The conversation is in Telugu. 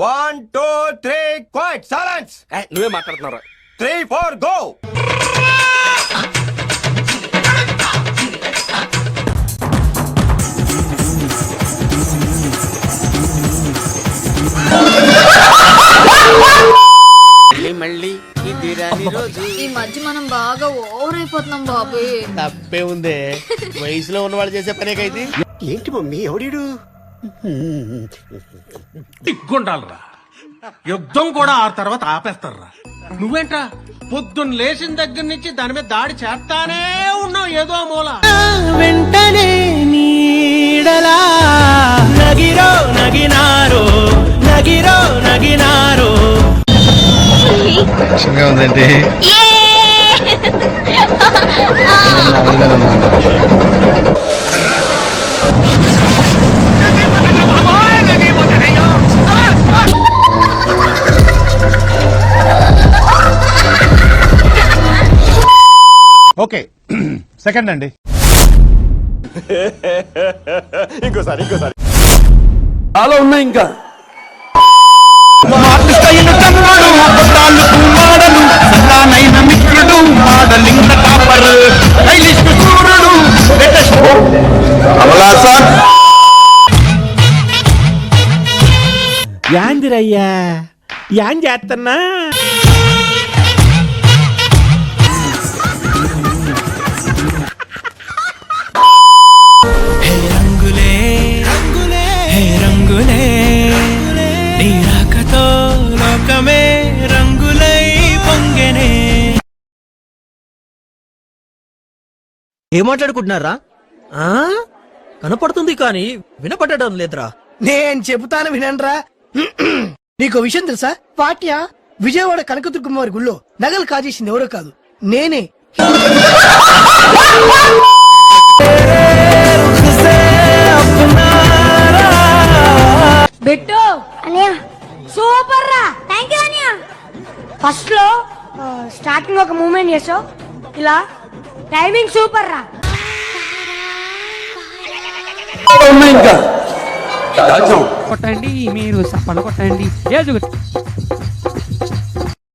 1 2 3 క్వైట్ సైలెన్స్. నువ్వే మాట్లాడుతున్నారా? 3 4 గో. మళ్ళీ ఈ మధ్య మనం బాగా ఓవర్ అయిపోతున్నాం బాబు. తప్పే ఉందే, వయసులో ఉన్న వాళ్ళు చేసే పనేకైతే. ఏంటి మమ్మీ ఎవడీడు? దిగ్గుండాలరా, యుద్ధం కూడా ఆ తర్వాత ఆపేస్తారా. నువ్వేంట్రా పొద్దున్న లేచిన దగ్గర నుంచి దాని మీద దాడి చేస్తానే ఉన్నావు ఏదో మూల. వెంటనే నీడలా నగిరో నగినారో నగిరో నగినారో. ఉందండి ఓకే సెకండ్ అండి. ఇంకోసారి చాలా ఉన్నాయి ఇంకా. యాందిరయ్యా యాం చేస్తున్నా. రంగులే రంగులే రంగులే నీ రాకతో లోకమే రంగులై పొంగెనే. ఏం మాట్లాడుకుంటున్నారా? కనపడుతుంది కానీ వినపడడం లేదురా. నేను చెబుతాను వినండ్రా. నీకు విషయం తెలుసా? పాట్యా విజయవాడ కనకదుర్గమ్మవారి గుళ్ళో నగలు కాజేసింది ఎవరో కాదు, నేనే. బెట్టు అనియా సూపర్ రా. థ్యాంక్ యూ అనియా. ఫస్ట్ లో స్టార్టింగ్ ఒక మూమెంట్ చేసావు, ఇలా టైమింగ్ సూపర్ రా. ఇంకా కొట్టండి మీరు సప్పన కొట్టండి.